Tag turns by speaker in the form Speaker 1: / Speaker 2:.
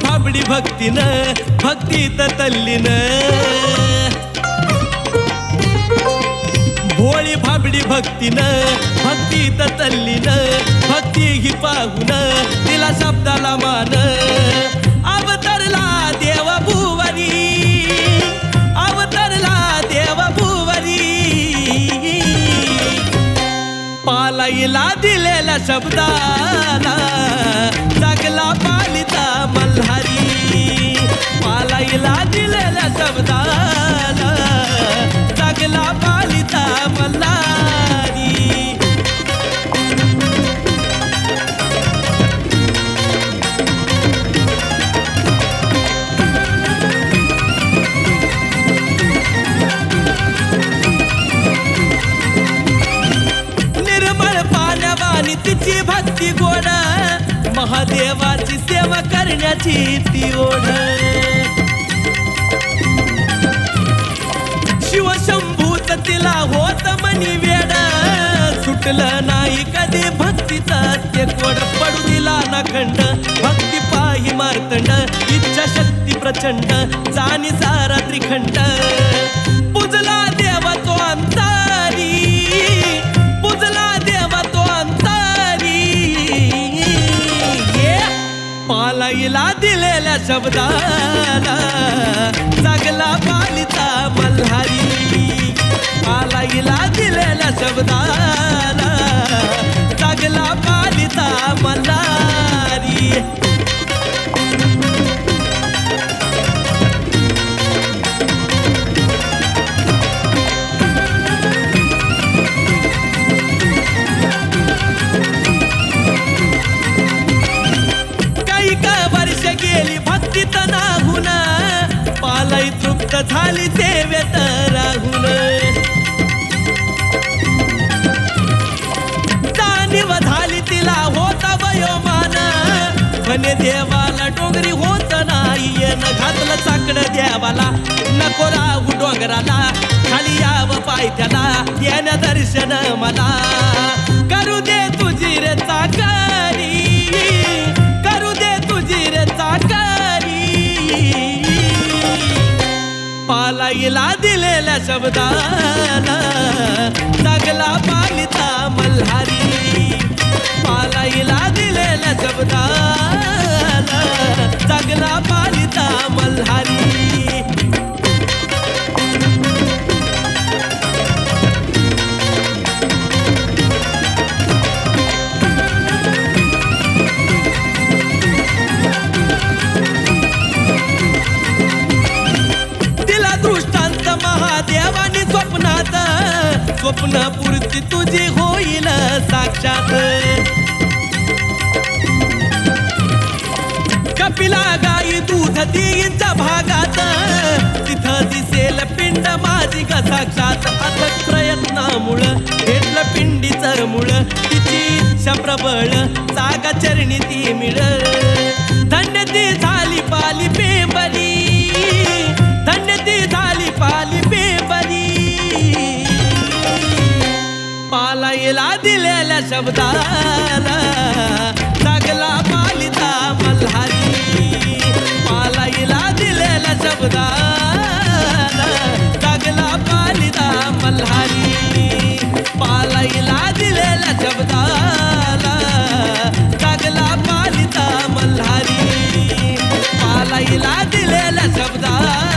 Speaker 1: भाबडी भक्तीनं भक्तीत तल्लीन भोळी भाबडी भक्तीनं भक्तीत तल्लीन भक्ती ही पाहून तिला शब्दाला मान अवतरला देव भुवरी अवतरला देव भुवरी पालाईला दिलेल्या शब्दाला जगला पालिता मल्हारी पालाईला दिलेल्या शब्दाला जगला पालिता मल्हारी निर्मळ पाण्यावानी तिची भक्ती गोड महादेवाची सेवा करण्याची ती ओढ शिवशंभूच तिला होत मनी वेड सुटलं नाही कधी भक्तीचा ते कोड पडू दिला ना खंड भक्ती पाही मार्तंड इच्छा शक्ती प्रचंड जाणी सारा त्रिखंड पूजला देव तो अंतारी पूजला देव तो अंतारी पालाईला दिलेल्या शब्दाला जगला पालिता मल्हारी पालाईला दिलेल्या शब्दाला जगला पालिता मल्हारी गेली भक्तीत नाहून पालाई तृप्त झाली सेवेत राहून जाणीव झाली तिला होत वयोमान म्हणे देवाला डोंगरी होत नाही न घातलं चाकड देवाला नको राहू डोंगराला खाली यावं पायथ्याला येण्या दर्शन मला करू दे तुझी रे चाकरी करू दे तुझी रे चाकरी पालाईला दिलेल्या शब्दाला जगला पालिता मल्हारी पालाईला दिलेल्या शब्दाला जगला पालिता मल्हारी महादेवानी स्वप्नात स्वप्न पूर्ती तुझी होईल साक्षात कपिला गाई दूध देईंच्या भागात तिथं दिसेल पिंड माझी ग साक्षात अथक प्रयत्नामुळं भेटलं पिंडीचं मुळ तिची इच्छा प्रबळ जागा चरणी ती मिळ धन्य ती झाली पाली पेंबरी धन्य ती झाली पाली पेंबरी पालाईला दिलेल्या शब्दाला जगला पालिता मल्हारी पालाईला दिलेल्या शब्दाला जगला पालिता मल्हारी पालाईला दिलेल्या शब्दाला जगला पालिता मल्हारी पालाईला दिलेल्या शब्दाला